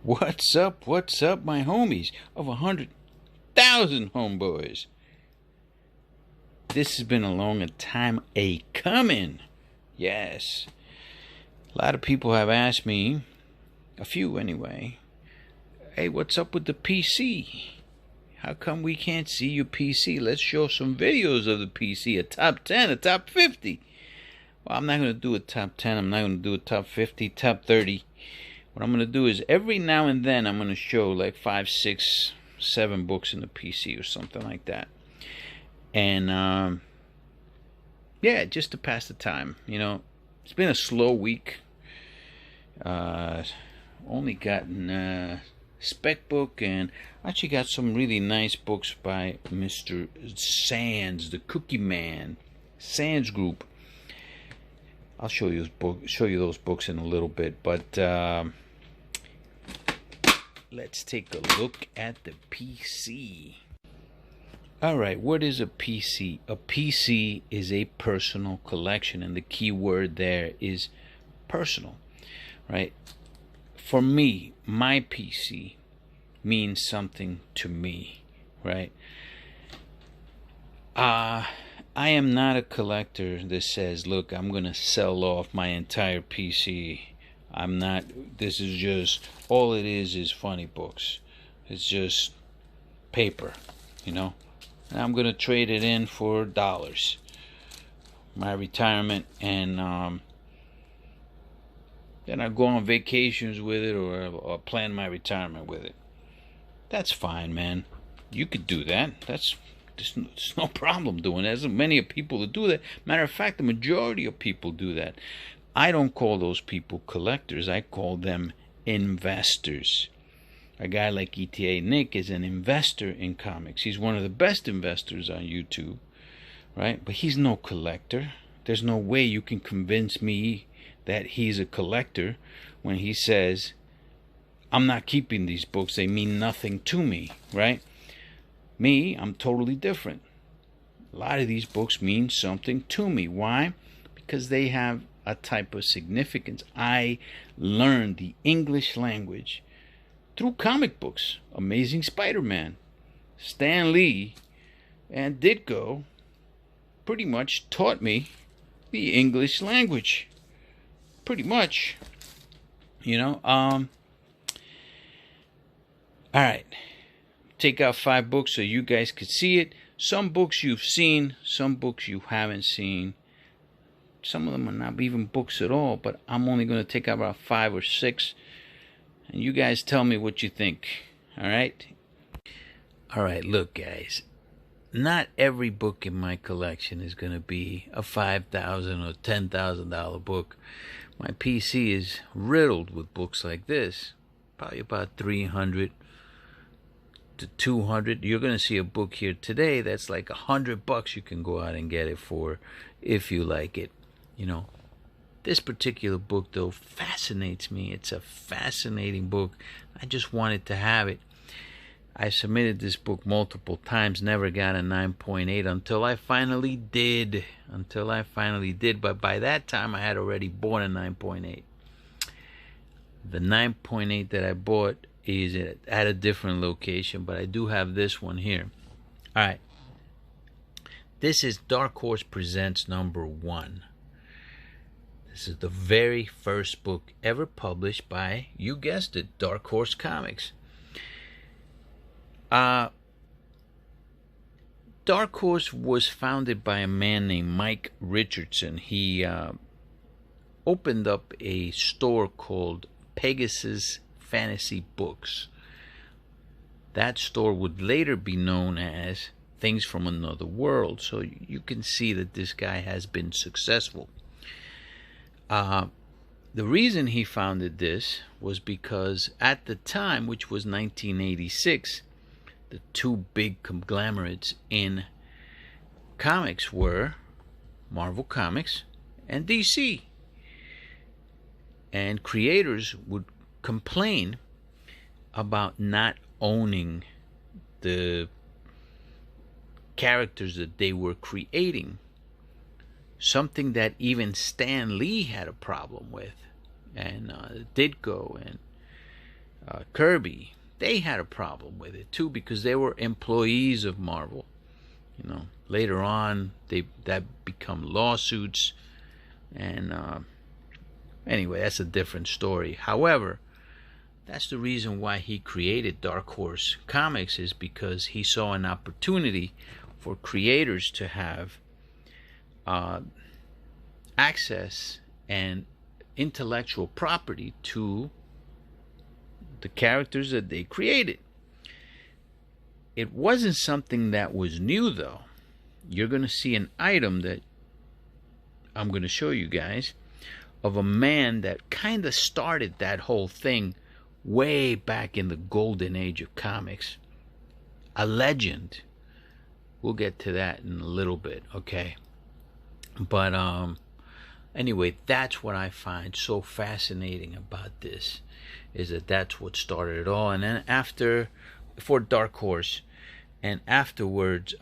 What's up? What's up, my homies of 100,000 homeboys? This has been a long time coming. Yes. A lot of people have asked me, a few anyway, hey, what's up with the PC? How come we can't see your PC? Let's show some videos of the PC, a top 10, a top 50. Well, I'm not going to do a top 10. I'm not going to do a top 50, top 30. What I'm going to do is every now and then I'm going to show like 5, 6, 7 books in the PC or something like that. And, yeah, just to pass the time. You know, it's been a slow week. Only gotten spec book, and actually got some really nice books by Mr. Sands, the Cookie Man, Sands Group. I'll show you those books in a little bit, but let's take a look at the PC. Alright, what is a PC? A PC is a personal collection, and the key word there is personal, right? For me, my PC means something to me, right? I am not a collector that says, look, I'm going to sell off my entire PC. I'm not. This is just, all it is funny books. It's just paper, you know. And I'm going to trade it in for dollars. My retirement, and then I go on vacations with it, or plan my retirement with it. That's fine, man. You could do that. There's no problem doing that. There's many people that do that. Matter of fact, the majority of people do that. I don't call those people collectors. I call them investors. A guy like ETA Nick is an investor in comics. He's one of the best investors on YouTube, right? But he's no collector. There's no way you can convince me that he's a collector when he says, I'm not keeping these books. They mean nothing to me, right? Me, I'm totally different. A lot of these books mean something to me. Why? Because they have a type of significance. I learned the English language through comic books. Amazing Spider-Man, Stan Lee, and Ditko pretty much taught me the English language. Pretty much. You know, alright. Take out 5 books so you guys could see it. Some books you've seen, some books you haven't seen. Some of them are not even books at all, but I'm only going to take out about 5 or 6. And you guys tell me what you think. Alright? Alright, look guys. Not every book in my collection is going to be a $5,000 or $10,000 book. My PC is riddled with books like this. Probably about 300 to 200. You're going to see a book here today that's like $100 you can go out and get it for if you like it. You know, this particular book though fascinates me. It's a fascinating book. I just wanted to have it. I submitted this book multiple times, never got a 9.8 until I finally did. But by that time I had already bought a 9.8. The 9.8 that I bought is at a different location, but I do have this one here. Alright. This is Dark Horse Presents #1. This is the very first book ever published by, you guessed it, Dark Horse Comics. Dark Horse was founded by a man named Mike Richardson. He opened up a store called Pegasus Fantasy Books. That store would later be known as Things from Another World. So you can see that this guy has been successful. The reason he founded this was because at the time, which was 1986, the two big conglomerates in comics were Marvel Comics and DC. And creators would complain about not owning the characters that they were creating. Something that even Stan Lee had a problem with, and Ditko, and Kirby, they had a problem with it too because they were employees of Marvel. You know, later on that become lawsuits, and anyway, that's a different story. However, that's the reason why he created Dark Horse Comics, is because he saw an opportunity for creators to have access and intellectual property to the characters that they created. It wasn't something that was new, though. You're going to see an item that I'm going to show you guys of a man that kind of started that whole thing way back in the golden age of comics. A legend. We'll get to that in a little bit, okay? But anyway, that's what I find so fascinating about this, is that that's what started it all. And then for Dark Horse, and afterwards,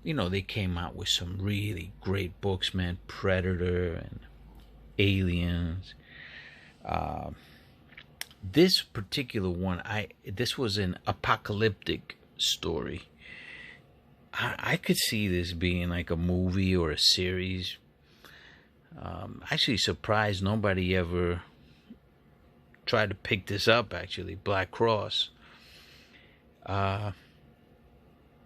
you know, they came out with some really great books, man. Predator and Aliens. This particular one, this was an apocalyptic story. I could see this being like a movie or a series. Actually surprised nobody ever tried to pick this up, actually. Black Cross.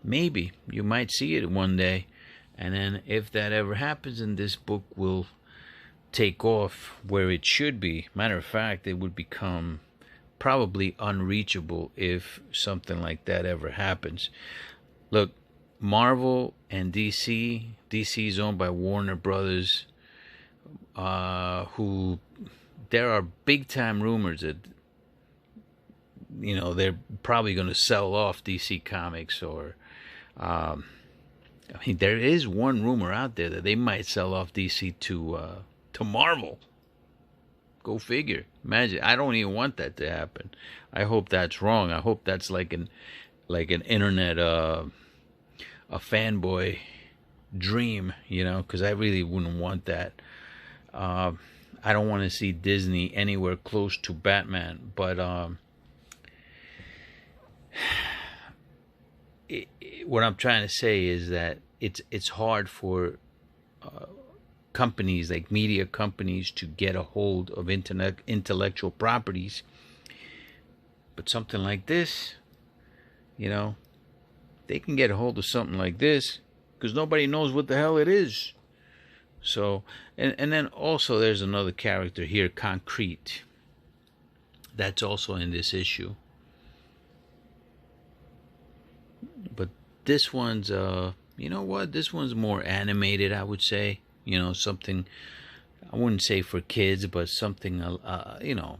Maybe you might see it one day, and then if that ever happens, and this book will take off where it should be. Matter of fact, it would become probably unreachable if something like that ever happens. Look, Marvel and DC is owned by Warner Brothers, who there are big time rumors that, you know, they're probably going to sell off DC Comics, or I mean, there is one rumor out there that they might sell off DC to Marvel. Go figure. Imagine. I don't even want that to happen. I hope that's wrong. I hope that's like an internet a fanboy dream, you know, because I really wouldn't want that. I don't want to see Disney anywhere close to Batman, but what I'm trying to say is that it's hard for companies, like media companies, to get a hold of intellectual properties. But something like this, you know, they can get a hold of something like this because nobody knows what the hell it is. So, and then also there's another character here, Concrete, that's also in this issue. But this one's, you know what? This one's more animated, I would say. You know, something, I wouldn't say for kids, but something, you know,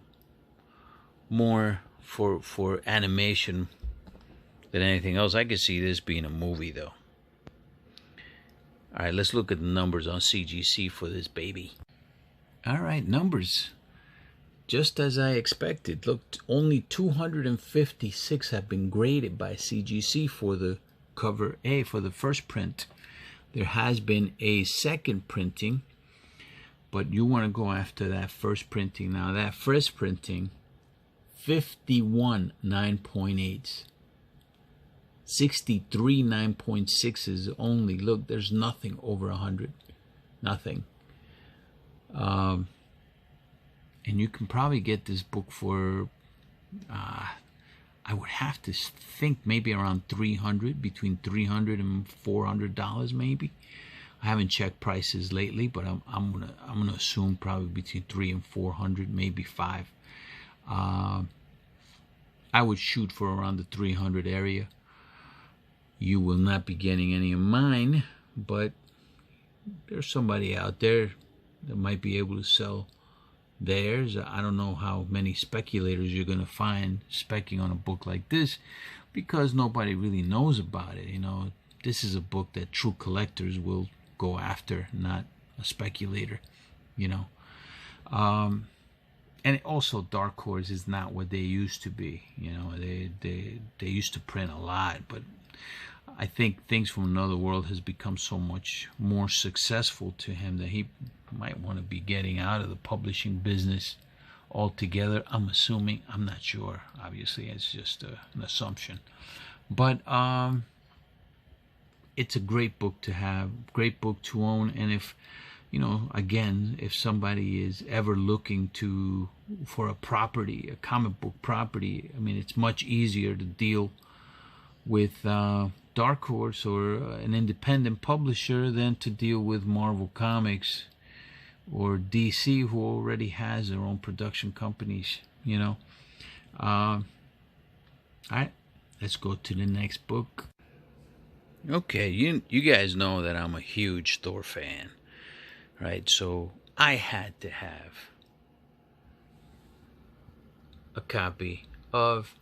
more for animation than anything else. I could see this being a movie, though. All right, let's look at the numbers on CGC for this baby. All right, numbers. Just as I expected. Look, only 256 have been graded by CGC for the cover A, for the first print. There has been a second printing, but you want to go after that first printing. Now, that first printing, 51 9.8s. 63 9.6s only. Look, there's nothing over 100. Nothing. And you can probably get this book for, I would have to think maybe around $300, between $300 and $400 maybe. I haven't checked prices lately, but I'm gonna assume probably between $300 and $400, maybe $500. I would shoot for around the $300 area. You will not be getting any of mine, but there's somebody out there that might be able to sell theirs. I don't know how many speculators you're going to find specking on a book like this, because nobody really knows about it. You know, this is a book that true collectors will go after, not a speculator, you know. And also, Dark Horse is not what they used to be. You know, they used to print a lot, but I think Things from Another World has become so much more successful to him that he might want to be getting out of the publishing business altogether. I'm assuming. I'm not sure. Obviously, it's just an assumption. But it's a great book to have, great book to own. And if, you know, again, if somebody is ever looking for a property, a comic book property, I mean, it's much easier to deal with Dark Horse or an independent publisher than to deal with Marvel Comics or DC, who already has their own production companies, you know. All right, let's go to the next book. Okay, you guys know that I'm a huge Thor fan, right? So I had to have a copy of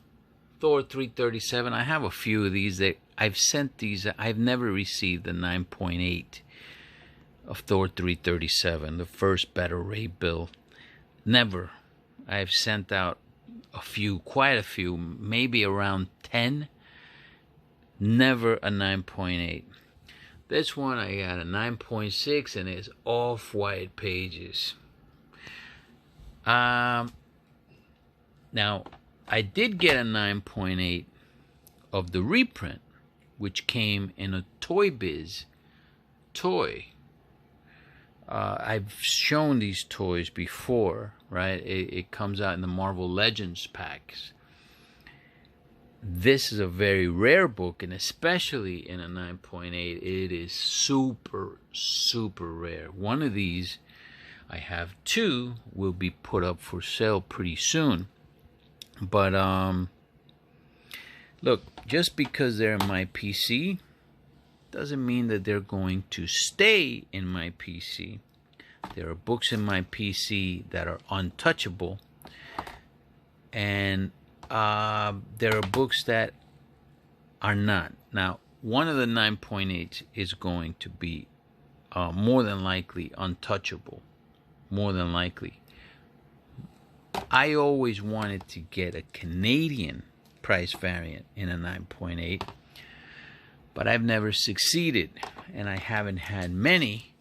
Thor 337. I have a few of these that I've sent these. I've never received the 9.8 of Thor 337, the first Better Ray Bill. Never. I've sent out a few, quite a few, maybe around 10. Never a 9.8. This one I got a 9.6 and it's off-white pages. Now, I did get a 9.8 of the reprint, which came in a Toy Biz toy. I've shown these toys before, right? It comes out in the Marvel Legends packs. This is a very rare book, and especially in a 9.8, it is super, super rare. One of these, I have two, will be put up for sale pretty soon. But, look, just because they're in my PC, doesn't mean that they're going to stay in my PC. There are books in my PC that are untouchable, and there are books that are not. Now, one of the 9.8s is going to be more than likely untouchable. More than likely. I always wanted to get a Canadian price variant in a 9.8, but I've never succeeded, and I haven't had many.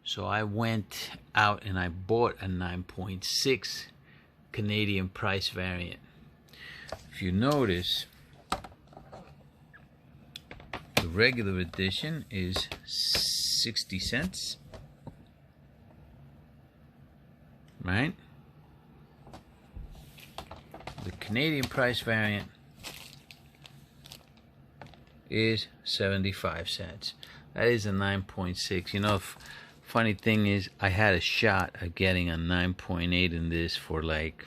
So I went out and I bought a 9.6 Canadian price variant. If you notice, the regular edition is 60 cents, right? The Canadian price variant is 75 cents. That is a 9.6. You know, funny thing is, I had a shot at getting a 9.8 in this for like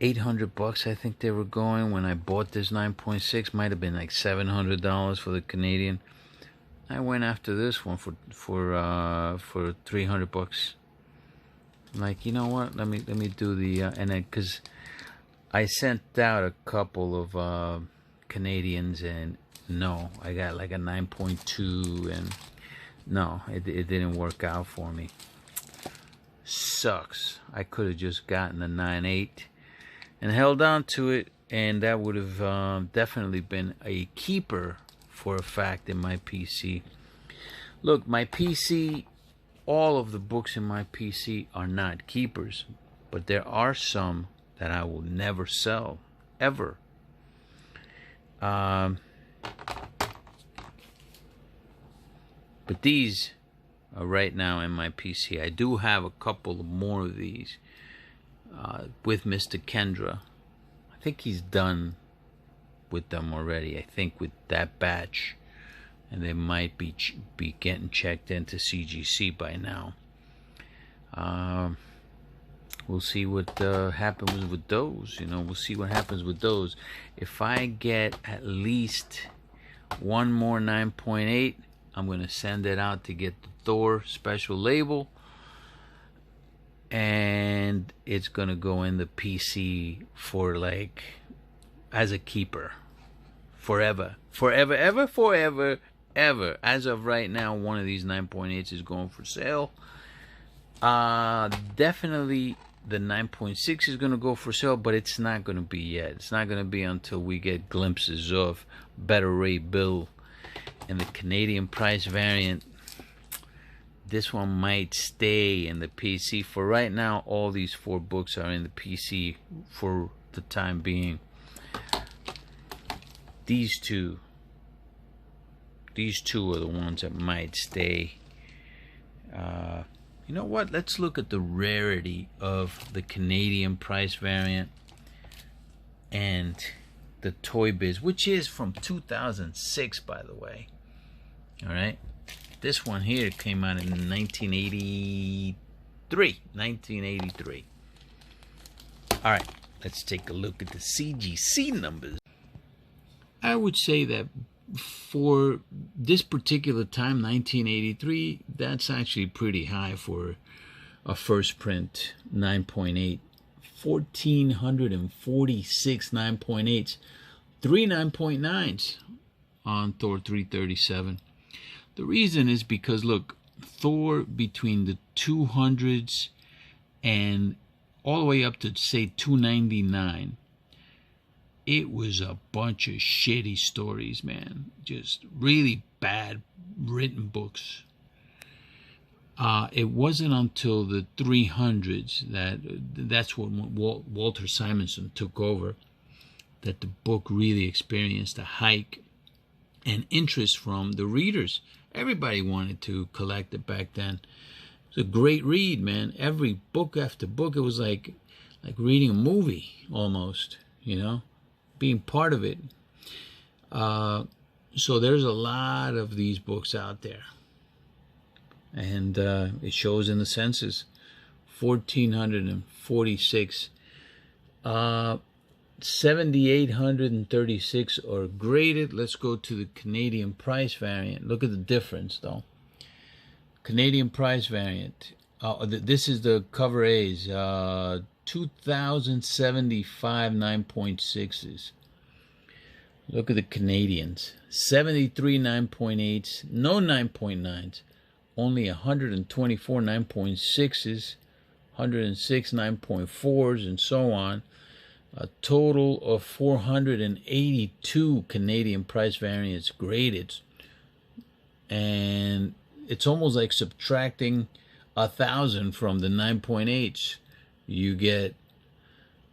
$800, I think they were going when I bought this 9.6. Might have been like $700 for the Canadian. I went after this one for $300. I'm like, you know what? Let me do the and then because I sent out a couple of Canadians, and no, I got like a 9.2, and no, it didn't work out for me. Sucks. I could have just gotten the 9.8 and held on to it, and that would have definitely been a keeper for a fact in my PC. Look, my PC, all of the books in my PC are not keepers, but there are some that I will never sell, ever. But these are right now in my PC. I do have a couple more of these with Mr. Kendra. I think he's done with them already. I think with that batch, and they might be getting checked into CGC by now. We'll see what happens with those. You know, we'll see what happens with those. If I get at least one more 9.8, I'm going to send it out to get the Thor special label, and it's going to go in the PC for like as a keeper forever. As of right now, one of these 9.8s is going for sale. Definitely the 9.6 is going to go for sale, but it's not going to be yet. It's not going to be until we get glimpses of Better Ray Bill and the Canadian price variant. This one might stay in the PC. For right now, all these 4 books are in the PC for the time being. These two are the ones that might stay. You know what? Let's look at the rarity of the Canadian price variant and the Toy Biz, which is from 2006, by the way. All right. This one here came out in 1983. All right, let's take a look at the CGC numbers. I would say that for this particular time, 1983, that's actually pretty high for a first print 9.8. 1,446 9.8s, 3 9.9s on Thor 337. The reason is because, look, Thor between the 200s and all the way up to, say, 299, it was a bunch of shitty stories, man. Just really bad written books. It wasn't until the 300s that's when Walter Simonson took over that the book really experienced a hike and interest from the readers. Everybody wanted to collect it back then. It was a great read, man. Every book after book, it was like reading a movie almost, you know, being part of it. So there's a lot of these books out there. And it shows in the census, 1,446. 7,836 are graded. Let's go to the Canadian price variant. Look at the difference, though. Canadian price variant. This is the cover A's. 2,075 9.6s. Look at the Canadians. 73 9.8s. No 9.9s. Only 124 9.6s. 106 9.4s, and so on. A total of 482 Canadian price variants graded. And it's almost like subtracting 1,000 from the 9.8s. You get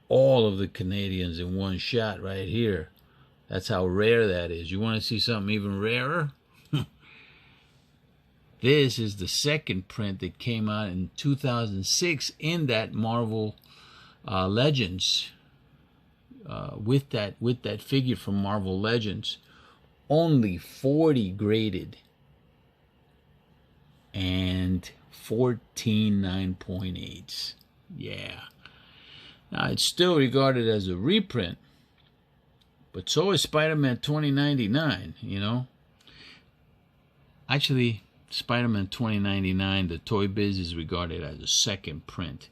all of the Canadians in one shot right here. That's how rare that is. You want to see something even rarer? This is the second print that came out in 2006 in that Marvel Legends. With that figure from Marvel Legends, only 40 graded and 14 9.8s. Yeah. Now it's still regarded as a reprint, but so is Spider-Man 2099. You know. Actually, Spider-Man 2099, the Toy Biz, is regarded as a second print.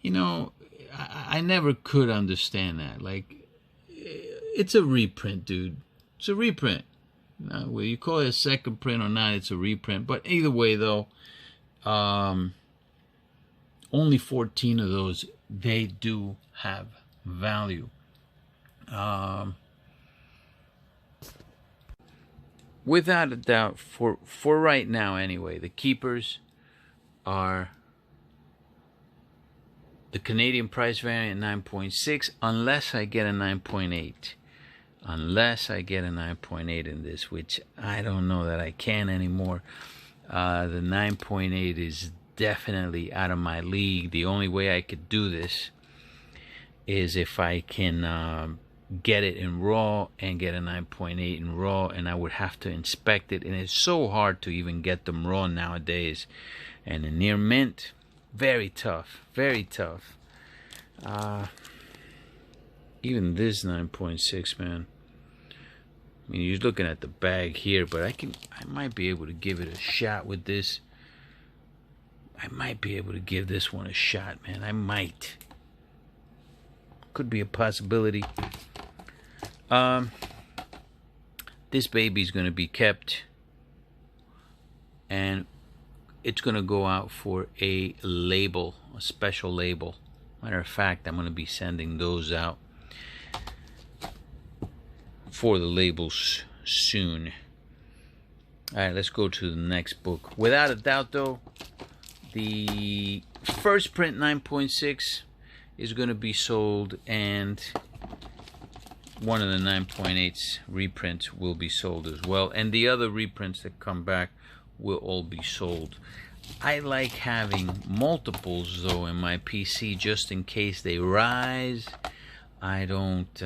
You know, I never could understand that. Like, it's a reprint, dude. It's a reprint. Now, whether you call it a second print or not, it's a reprint. But either way, though, only 14 of those, they do have value. Without a doubt, for right now anyway, the keepers are the Canadian price variant 9.6, unless I get a 9.8. Unless I get a 9.8 in this, which I don't know that I can anymore. The 9.8 is definitely out of my league. The only way I could do this is if I can get it in raw and get a 9.8 in raw, and I would have to inspect it, and it's so hard to even get them raw nowadays. And in near mint, very tough, very tough. Even this 9.6, man. I mean, you're looking at the bag here, but I might be able to give it a shot with this. I might be able to give this one a shot, man. I might. Could be a possibility. This baby's going to be kept, and it's going to go out for a label, a special label. Matter of fact, I'm going to be sending those out for the labels soon. All right, let's go to the next book. Without a doubt, though, the first print 9.6 is going to be sold, and one of the 9.8's reprints will be sold as well. And the other reprints that come back will all be sold. I like having multiples, though, in my PC just in case they rise. I don't...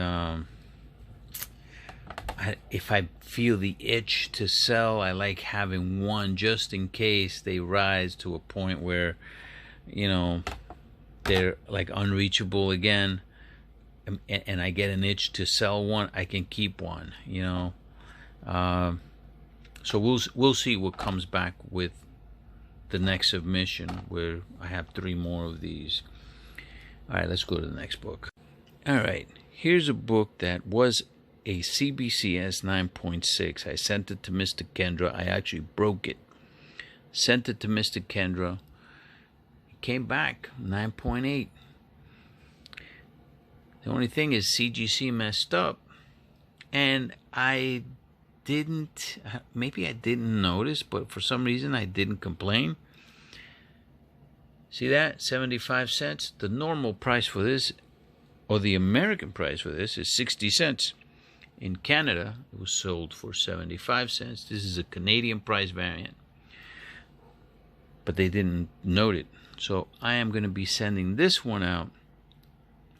if I feel the itch to sell, I like having one just in case they rise to a point where, you know, they're like unreachable again, and I get an itch to sell one, I can keep one, you know. So we'll see what comes back with the next submission, where I have 3 more of these. All right, let's go to the next book. All right, here's a book that was a CBCS 9.6. I sent it to Mr. Kendra. I actually broke it. Sent it to Mr. Kendra. It came back 9.8. The only thing is CGC messed up. And I didn't, maybe I didn't notice, but for some reason I didn't complain. See that? 75 cents. The normal price for this, or the American price for this, is 60 cents. In Canada, it was sold for 75 cents. This is a Canadian price variant, but they didn't note it. So I am going to be sending this one out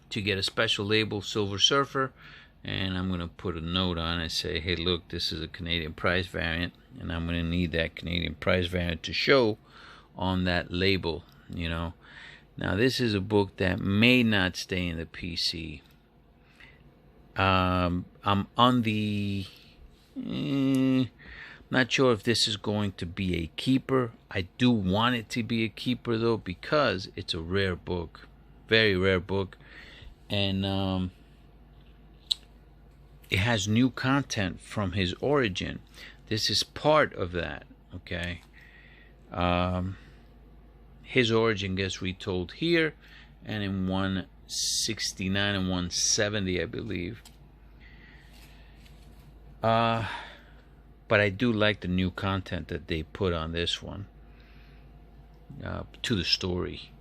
to get a special label, Silver Surfer, and I'm going to put a note on it, say, hey, look, this is a Canadian price variant, and I'm going to need that Canadian price variant to show on that label, you know. Now, this is a book that may not stay in the PC. I'm on the... not sure if this is going to be a keeper. I do want it to be a keeper, though, because it's a rare book. Very rare book. And it has new content from his origin. This is part of that, okay? His origin gets retold here, and in 169 and 170, I believe. But I do like the new content that they put on this one, to the story.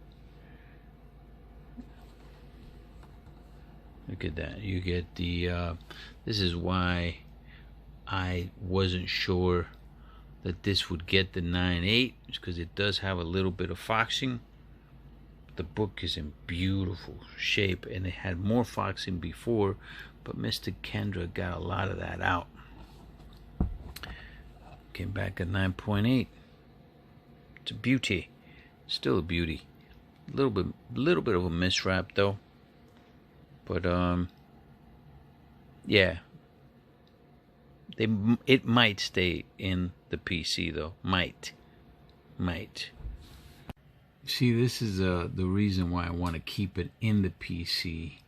Look at that. You get the this is why I wasn't sure that this would get the 9.8, because it does have a little bit of foxing. The book is in beautiful shape, and it had more foxing before, but Mr. Kendra got a lot of that out. Came back at 9.8. It's a beauty. Still a beauty. A little bit of a miswrap, though. But yeah, it might stay in the PC, though. Might. See, this is the reason why I want to keep it in the PC,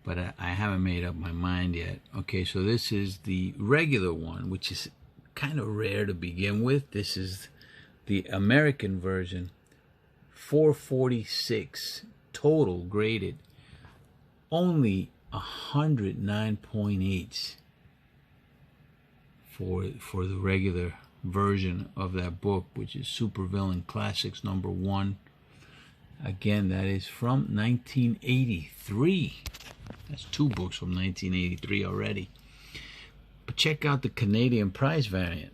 but I haven't made up my mind yet. Okay, so this is the regular one, which is kind of rare to begin with. This is the American version, 446 total graded, only 109.8 for the regular version of that book, which is Supervillain Classics #1. Again, that is from 1983. That's 2 books from 1983 already. But check out the Canadian price variant.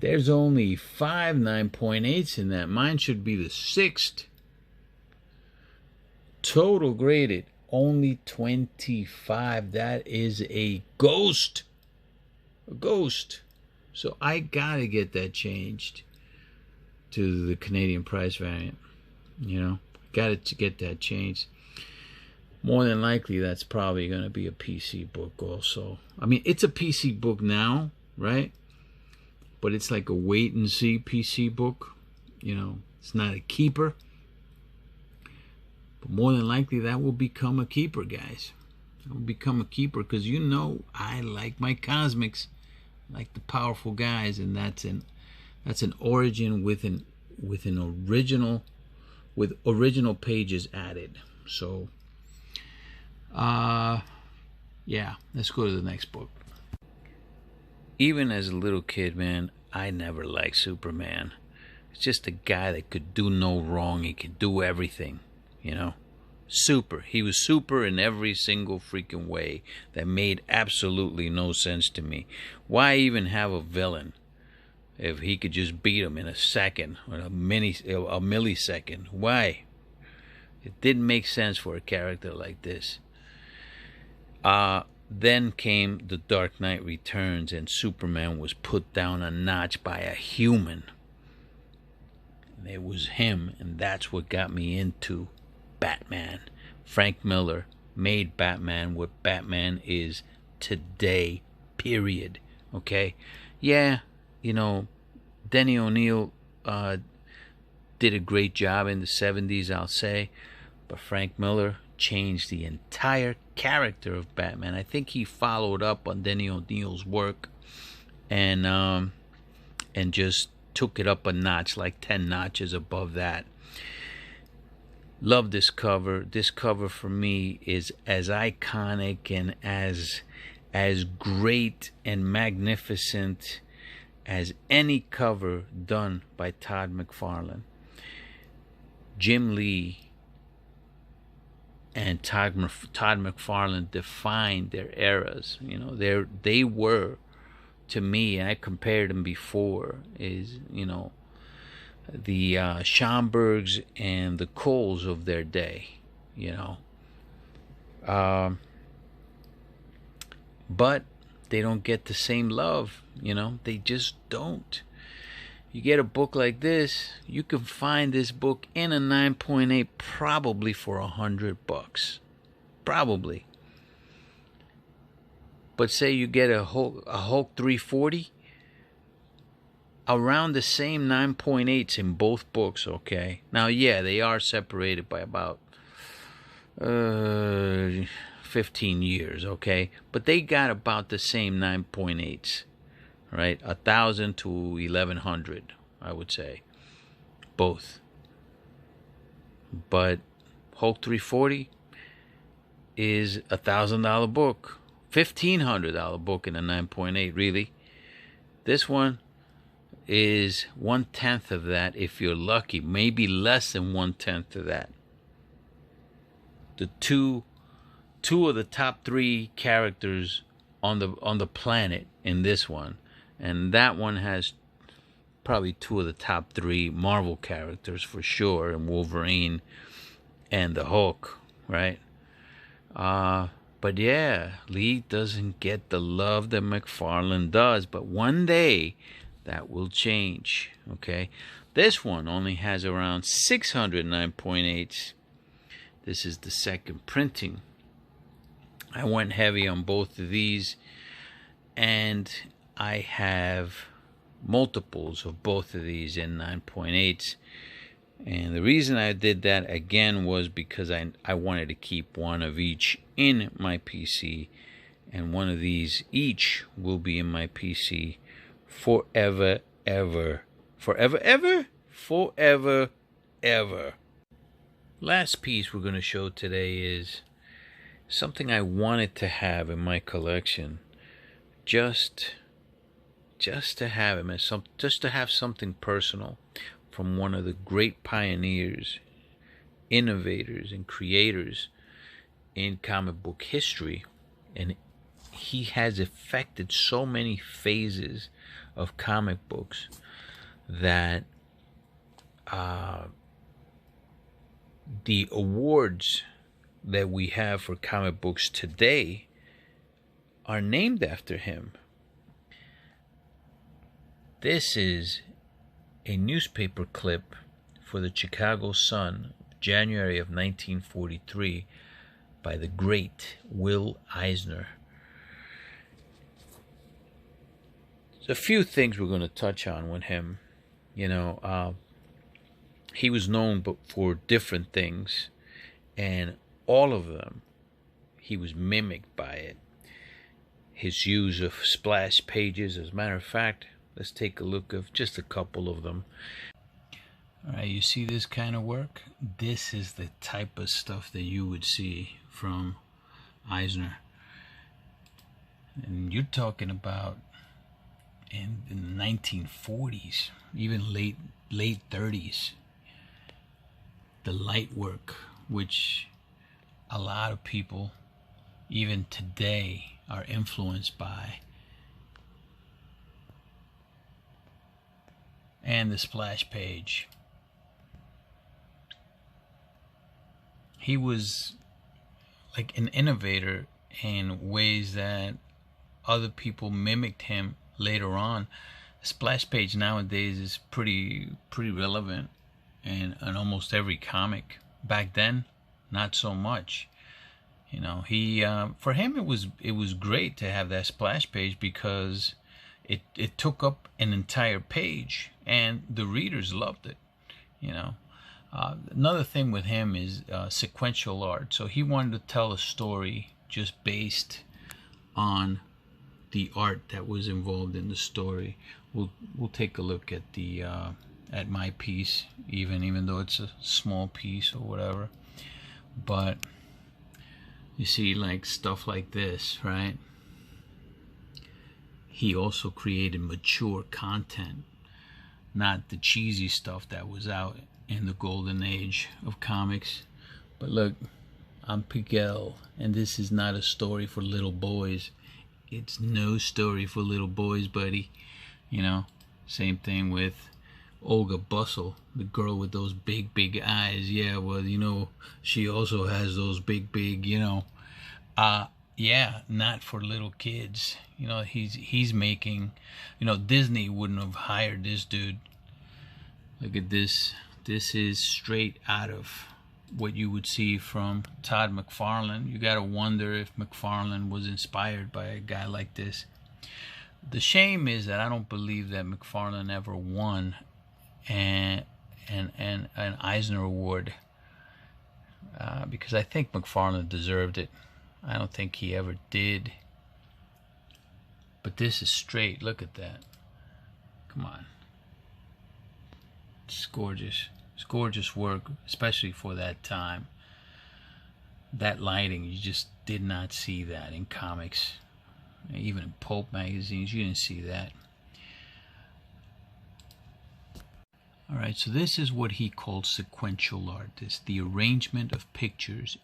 There's only 5 9.8s in that. Mine should be the 6th. Total graded, only 25. That is a ghost. A ghost. So I gotta get that changed to the Canadian price variant. You know, gotta get that changed. More than likely, that's probably going to be a PC book also. I mean, it's a PC book now, right? But it's like a wait-and-see PC book. You know, it's not a keeper. But more than likely, that will become a keeper, guys. It will become a keeper because, you know, I like my cosmics. I like the powerful guys, and that's an origin with an original, with original pages added. So... yeah, let's go to the next book. even as a little kid, man, I never liked Superman. It's just a guy that could do no wrong. He could do everything, you know. Super. He was super in every single freaking way that made absolutely no sense to me. Why even have a villain if he could just beat him in a second or a millisecond? Why? It didn't make sense for a character like this. Then came The Dark Knight Returns, and Superman was put down a notch by a human. And it was him, and that's what got me into Batman. Frank Miller made Batman what Batman is today, period. Okay? Yeah, you know, Denny O'Neil did a great job in the 70s, I'll say, but Frank Miller changed the entire character of Batman. I think he followed up on Denny O'Neil's work and just took it up a notch, like 10 notches above that. Love this cover. This cover for me is as iconic and as great and magnificent as any cover done by Todd McFarlane. Jim Lee and Todd McFarlane defined their eras. You know, they were, to me, and I compared them before, is, you know, the Schomburgs and the Coles of their day, you know. But they don't get the same love, you know. They just don't. You get a book like this, you can find this book in a 9.8 probably for $100. Probably. But say you get a Hulk 340, around the same 9.8s in both books, okay? Now, yeah, they are separated by about 15 years, okay? But they got about the same 9.8s. Right, 1,000 to 1,100, I would say, both. But Hulk 340 is $1,000 book, $1,500 book in a 9.8. Really, this one is 1/10 of that if you're lucky, maybe less than 1/10 of that. The two of the top 3 characters on the planet in this one. And that one has probably 2 of the top 3 Marvel characters for sure, and Wolverine and the Hulk, right? But yeah, Lee doesn't get the love that McFarlane does, but one day that will change, okay? This one only has around 600 9.8s. This is the second printing. I went heavy on both of these, and I have multiples of both of these in 9.8s. And the reason I did that again was because I wanted to keep one of each in my PC, and one of these each will be in my PC forever, ever. Forever, ever? Forever, ever. Last piece we're going to show today is something I wanted to have in my collection. Just to have him as just to have something personal from one of the great pioneers, innovators, and creators in comic book history. And he has affected so many phases of comic books that the awards that we have for comic books today are named after him. This is a newspaper clip for the Chicago Sun, January of 1943, by the great Will Eisner. There's a few things we're going to touch on with him. You know, he was known for different things, and all of them, he was mimicked by it. His use of splash pages, as a matter of fact, let's take a look at just a couple of them. All right, you see this kind of work? This is the type of stuff that you would see from Eisner. And you're talking about in the 1940s, even late 30s. The light work, which a lot of people even today are influenced by, and the splash page. He was like an innovator in ways that other people mimicked him later on. The splash page nowadays is pretty relevant in almost every comic. Back then, not so much. You know, he for him it was great to have that splash page because it took up an entire page and the readers loved it. You know, another thing with him is sequential art. So he wanted to tell a story just based on the art that was involved in the story. We'll take a look at the at my piece, even though it's a small piece or whatever. But you see, like stuff like this, right? He also created mature content, not the cheesy stuff that was out in the golden age of comics. But look, I'm Miguel, and this is not a story for little boys. It's no story for little boys, buddy. You know, same thing with Olga Bustle, the girl with those big eyes. Yeah, well, you know, she also has those big, you know. Yeah, not for little kids. You know, he's making, you know, Disney wouldn't have hired this dude. Look at this. This is straight out of what you would see from Todd McFarlane. You gotta wonder if McFarlane was inspired by a guy like this. The shame is that I don't believe that McFarlane ever won an Eisner Award, because I think McFarlane deserved it. I don't think he ever did. But this is straight. Look at that. Come on. It's gorgeous. It's gorgeous work, especially for that time. That lighting, you just did not see that in comics. Even in pulp magazines, you didn't see that. Alright, so this is what he called sequential art. It's the arrangement of pictures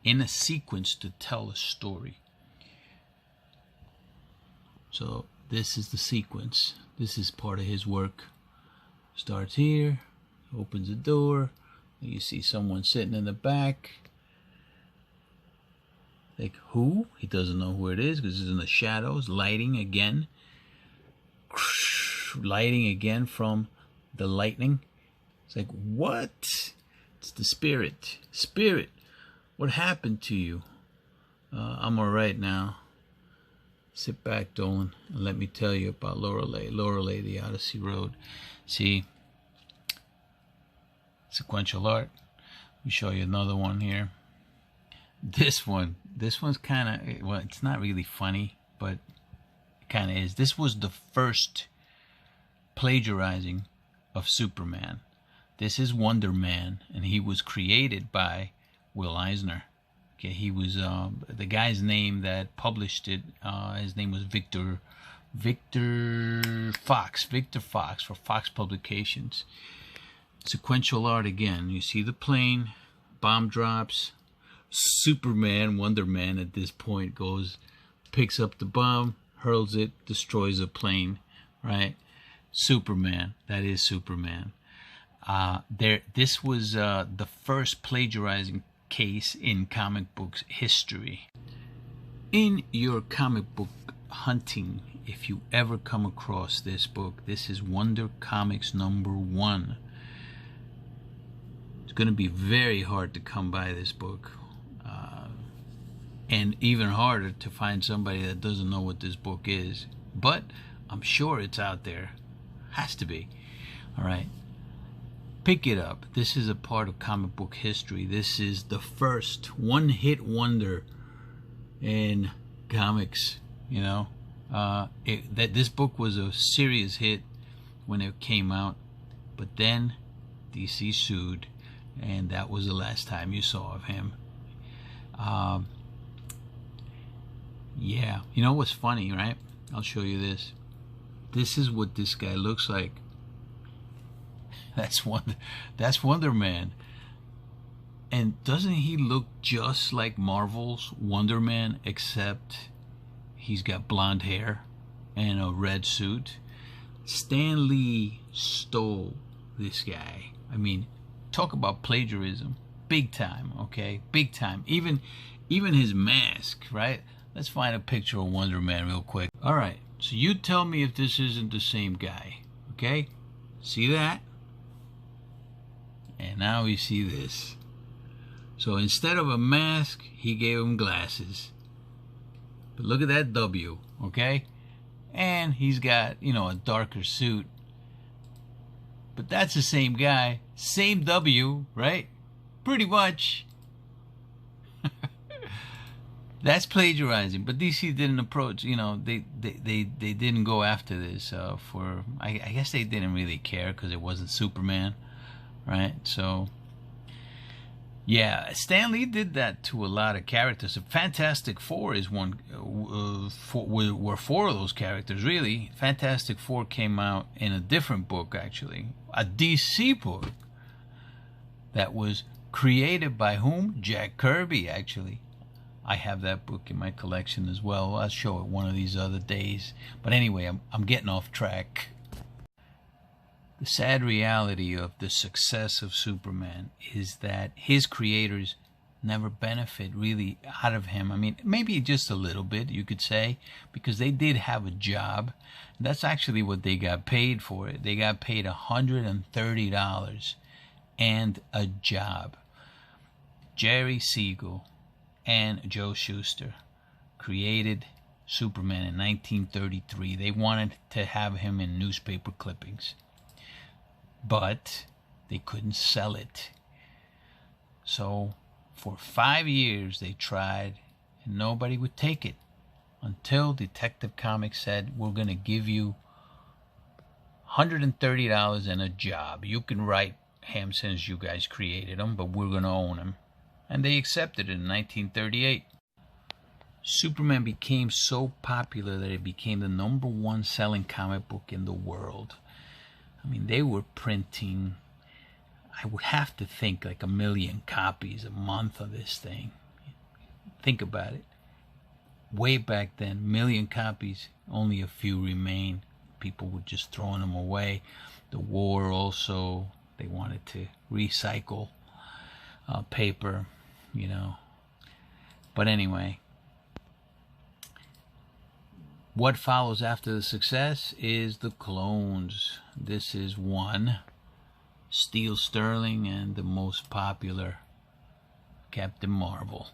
in a sequence to tell a story. So this is the sequence. This is part of his work. Starts here, opens the door, you see someone sitting in the back. Like, who? He doesn't know who it is because it's in the shadows. Lighting again. Lighting again from the lightning. It's like, what? It's the spirit. Spirit, what happened to you? I'm alright now. Sit back, Dolan, and let me tell you about Lorelei. Lorelei, the Odyssey Road. See, sequential art. We show you another one here. This one's kind of, well, it's not really funny, but it kind of is. This was the first plagiarizing of Superman. This is Wonder Man, and he was created by Will Eisner. Okay, he was the guy's name that published it. His name was Victor Fox for Fox Publications. Sequential art again. You see the plane, bomb drops. Superman, Wonder Man at this point goes, picks up the bomb, hurls it, destroys a plane, right? Superman, that is Superman. This was the first plagiarizing case in comic books history. In your comic book hunting, if you ever come across this book, this is Wonder Comics #1. It's going to be very hard to come by this book. And even harder to find somebody that doesn't know what this book is. But I'm sure it's out there. Has to be. Alright. Pick it up. This is a part of comic book history. This is the first one-hit wonder in comics. You know, this book was a serious hit when it came out, but then DC sued, and that was the last time you saw of him. Yeah, you know what's funny, right? I'll show you this. This is what this guy looks like. That's Wonder Man. And doesn't he look just like Marvel's Wonder Man, except he's got blonde hair and a red suit? Stan Lee stole this guy. I mean, talk about plagiarism. Big time, okay? Big time. Even his mask, right? Let's find a picture of Wonder Man real quick. All right, so you tell me if this isn't the same guy, okay? See that? And now we see this. So instead of a mask, he gave him glasses. But look at that W, okay? And he's got, you know, a darker suit. But that's the same guy. Same W, right? Pretty much. That's plagiarizing. But DC didn't approach, you know, they didn't go after this for, I guess they didn't really care because it wasn't Superman, right? So... yeah, Stan Lee did that to a lot of characters. The Fantastic Four is one, were four of those characters, really. Fantastic Four came out in a different book, actually. A DC book that was created by whom? Jack Kirby, actually. I have that book in my collection as well. I'll show it one of these other days. But anyway, I'm getting off track. The sad reality of the success of Superman is that his creators never benefit really out of him. I mean, maybe just a little bit, you could say, because they did have a job. That's actually what they got paid for it. They got paid $130 and a job. Jerry Siegel and Joe Schuster created Superman in 1933. They wanted to have him in newspaper clippings, but they couldn't sell it. So for 5 years they tried, and nobody would take it, until Detective Comics said, we're going to give you $130 and a job. You can write him since you guys created him, but we're going to own him. And they accepted it in 1938. Superman became so popular that it became the #1 selling comic book in the world. I mean, they were printing, I would have to think, like 1 million copies a month of this thing. Think about it. Way back then, 1 million copies, only a few remain. People were just throwing them away. The war also, they wanted to recycle paper, you know. But anyway, what follows after the success is the clones. This is one, Steel Sterling, and the most popular, Captain Marvel.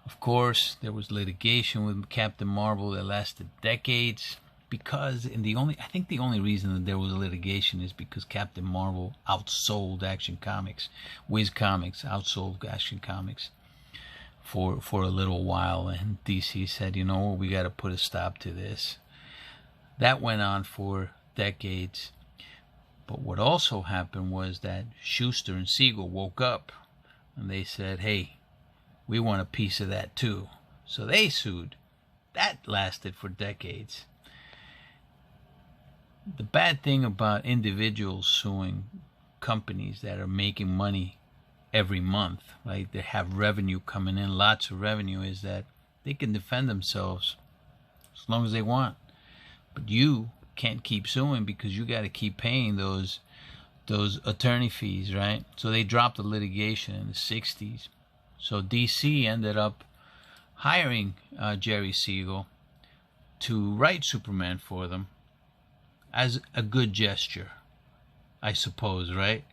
Of course, there was litigation with Captain Marvel that lasted decades, because I think the only reason that there was litigation is because Captain Marvel outsold Action Comics. Wiz Comics outsold Action Comics for a little while, and DC said, you know, we got to put a stop to this. That went on for decades. But what also happened was that Schuster and Siegel woke up and they said, hey, we want a piece of that too. So they sued. That lasted for decades. The bad thing about individuals suing companies that are making money every month, right? They have revenue coming in, lots of revenue, is that they can defend themselves as long as they want. But you can't keep suing because you got to keep paying those attorney fees, right? So they dropped the litigation in the 60s. So DC ended up hiring Jerry Siegel to write Superman for them as a good gesture, I suppose, right?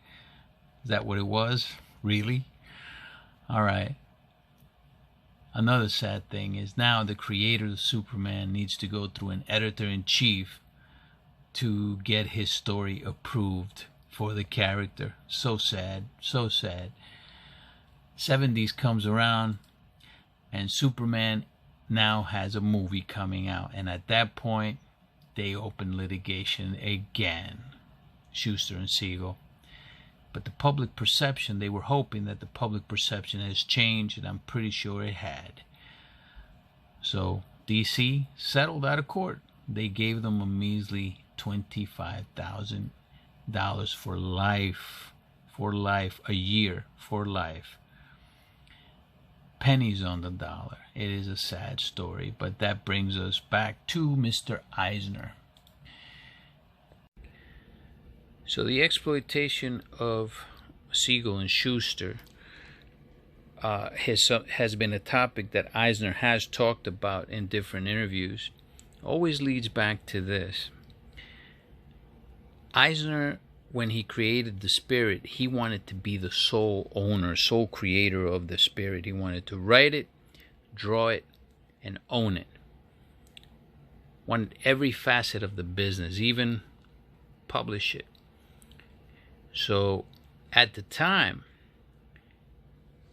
Is that what it was? Really? All right. Another sad thing is now the creator of Superman needs to go through an editor-in-chief to get his story approved for the character. So sad, so sad. 70s comes around and Superman now has a movie coming out, and at that point they open litigation again, Schuster and Siegel. But the public perception, they were hoping that the public perception has changed, and I'm pretty sure it had. So DC settled out of court. they gave them a measly $25,000 for life. For life, a year, for life. Pennies on the dollar. It is a sad story, but that brings us back to Mr. Eisner. So the exploitation of Siegel and Schuster has been a topic that Eisner has talked about in different interviews. Always leads back to this. Eisner, when he created the Spirit, he wanted to be the sole owner, sole creator of the Spirit. He wanted to write it, draw it, and own it. Wanted every facet of the business, even publish it. So at the time,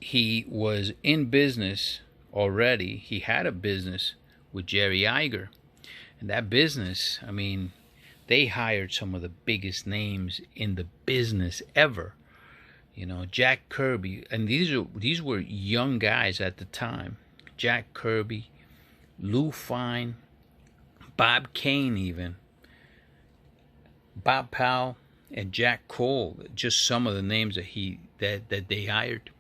he was in business already. He had a business with Jerry Iger. And that business, I mean, they hired some of the biggest names in the business ever. You know, Jack Kirby, and these were young guys at the time. Jack Kirby, Lou Fine, Bob Kane even, Bob Powell, and Jack Cole. Just some of the names that they hired.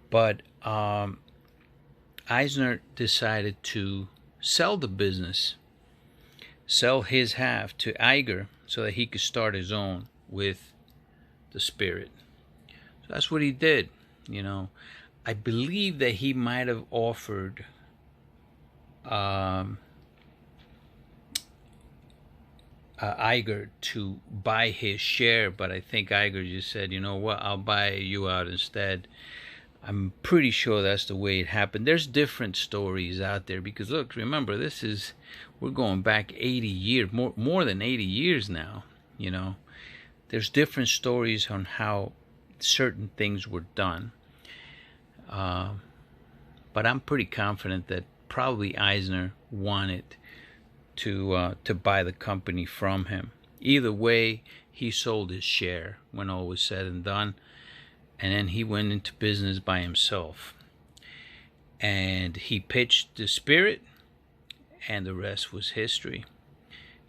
But Eisner decided to sell the business, sell his half to Iger so that he could start his own with the Spirit. So that's what he did. You know, I believe that he might have offered Iger to buy his share, but I think Iger just said, you know what, I'll buy you out instead. I'm pretty sure that's the way it happened. There's different stories out there because, look, remember, we're going back 80 years, more than 80 years now, you know. There's different stories on how certain things were done. But I'm pretty confident that probably Eisner wanted to buy the company from him. Either way, he sold his share when all was said and done. And then he went into business by himself. And he pitched the Spirit, and the rest was history.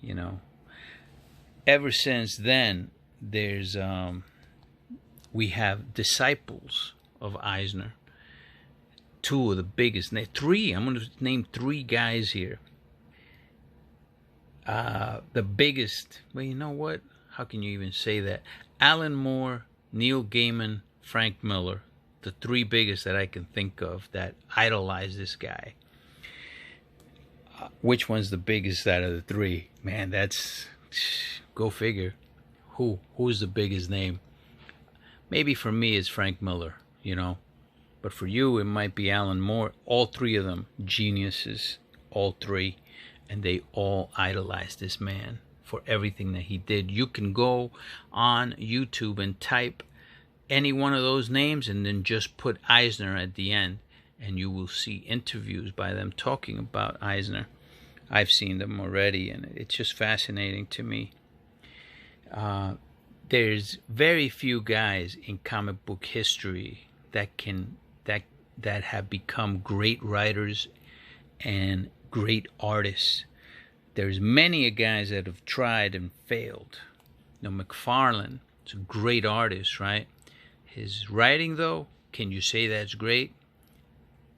You know, ever since then, we have disciples of Eisner. Two of the biggest, three. I'm going to name three guys here. The biggest, well, you know what? How can you even say that? Alan Moore, Neil Gaiman, Frank Miller, the three biggest that I can think of that idolize this guy. Which one's the biggest out of the three? Man, that's, go figure. Who's the biggest name? Maybe for me it's Frank Miller, you know. But for you it might be Alan Moore. All three of them geniuses, all three. And they all idolize this man for everything that he did. You can go on YouTube and type any one of those names and then just put Eisner at the end, and you will see interviews by them talking about Eisner. I've seen them already, and it's just fascinating to me. There's very few guys in comic book history that have become great writers and great artists. There's many guys that have tried and failed. You know, McFarlane is a great artist, right? His writing, though, can you say that's great?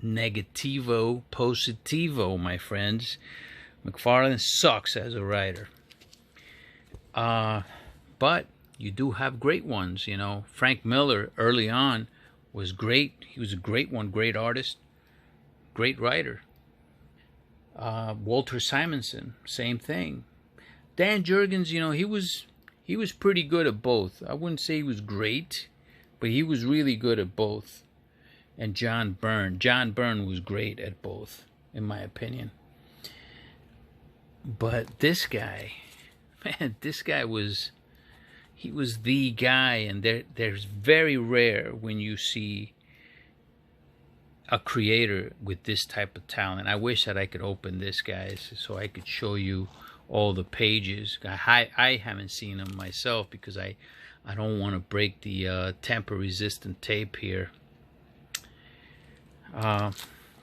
Negativo, positivo, my friends. McFarlane sucks as a writer. But you do have great ones, you know. Frank Miller, early on, was great. He was a great one, great artist, great writer. Walter Simonson, same thing. Dan Jurgens, you know, he was pretty good at both. I wouldn't say he was great, but he was really good at both. And John Byrne was great at both, in my opinion. But this guy, man, he was the guy, and there's very rare when you see a creator with this type of talent. I wish that I could open this, guys, so I could show you all the pages. I haven't seen them myself because I don't want to break the tamper-resistant tape here. But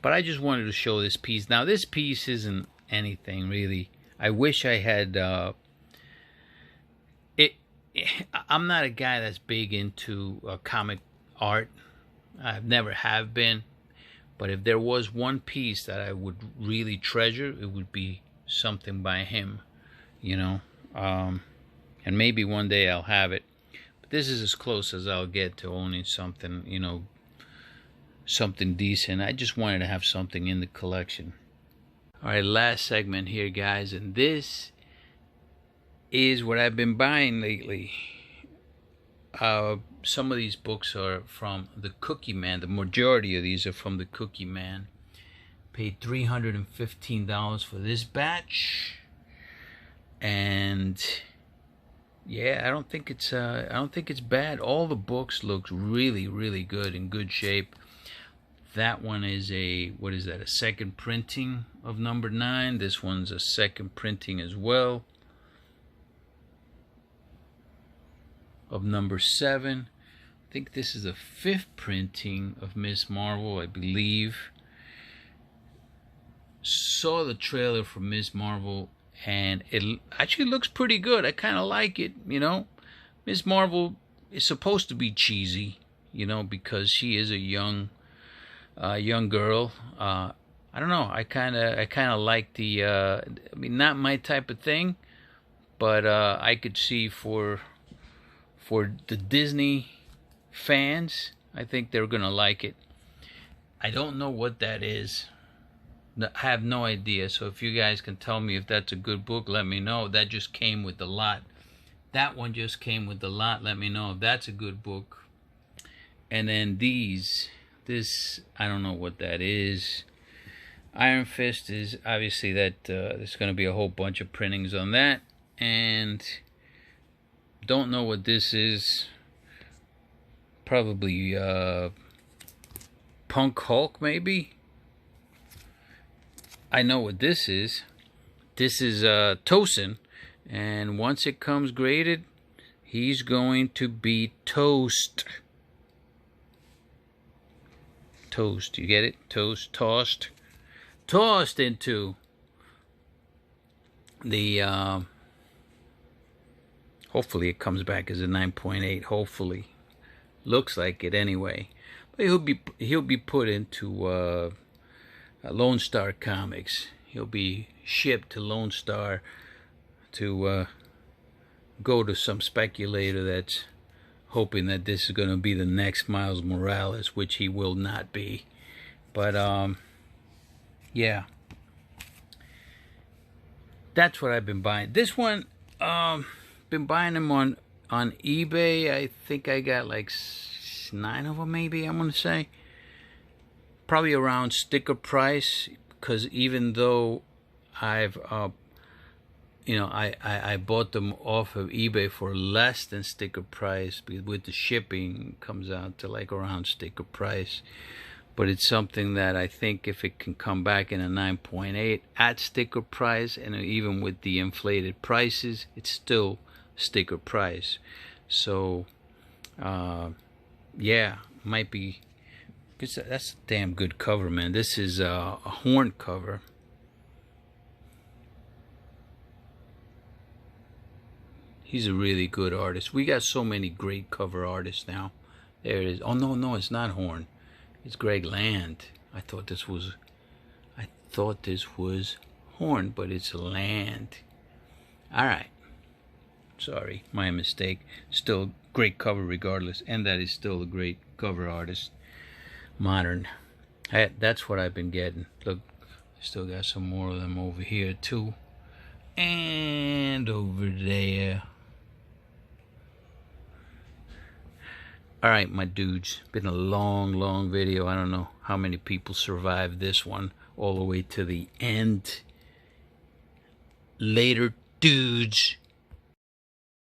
I just wanted to show this piece. Now, this piece isn't anything really. I wish I had I'm not a guy that's big into comic art. I never have been. But if there was one piece that I would really treasure, it would be something by him, you know. And maybe one day I'll have it. But this is as close as I'll get to owning something, you know, something decent. I just wanted to have something in the collection. All right, last segment here, guys. And this is what I've been buying lately. Some of these books are from the Cookie Man. The majority of these are from the Cookie Man. Paid $315 for this batch, and yeah, I don't think it's bad. All the books look really, really good, in good shape. That one is a second printing of number 9. This one's a second printing as well of number 7. I think this is a 5th printing of Miss Marvel, I believe. Saw the trailer for Miss Marvel, and it actually looks pretty good. I kind of like it, you know. Miss Marvel is supposed to be cheesy, you know, because she is a young girl. I don't know. I kind of like the. I mean, not my type of thing, but I could see for the Disney fans, I think they're gonna like it. I don't know what that is. I have no idea. So if you guys can tell me if that's a good book, let me know. That just came with the lot. That one just came with the lot. Let me know if that's a good book. And then this, I don't know what that is. Iron Fist is obviously that. There's going to be a whole bunch of printings on that. And don't know what this is. Probably Punk Hulk, maybe. I know what this is. This is Tosin, and once it comes graded, he's going to be toast. Toast, you get it? Toast, tossed into the. Hopefully, it comes back as a 9.8. Hopefully, looks like it anyway. But he'll be put into. Lone Star Comics. He'll be shipped to Lone Star to go to some speculator that's hoping that this is going to be the next Miles Morales, which he will not be. But yeah, that's what I've been buying. This one, been buying them on eBay. I think I got like 9 of them, maybe, I'm gonna say. Probably around sticker price, because even though I've I bought them off of eBay for less than sticker price, because with the shipping it comes out to like around sticker price. But it's something that I think if it can come back in a 9.8 at sticker price, and even with the inflated prices, it's still sticker price. So yeah, might be. That's a damn good cover, man. This is a Horn cover. He's a really good artist. We got so many great cover artists now. There it is. Oh, no, it's not Horn. It's Greg Land. I thought this was Horn, but it's Land. All right. Sorry, my mistake. Still great cover regardless, and that is still a great cover artist. Modern. That's what I've been getting. Look, I still got some more of them over here too, and over there. All right, my dudes, been a long video. I don't know how many people survived this one all the way to the end. Later, dudes.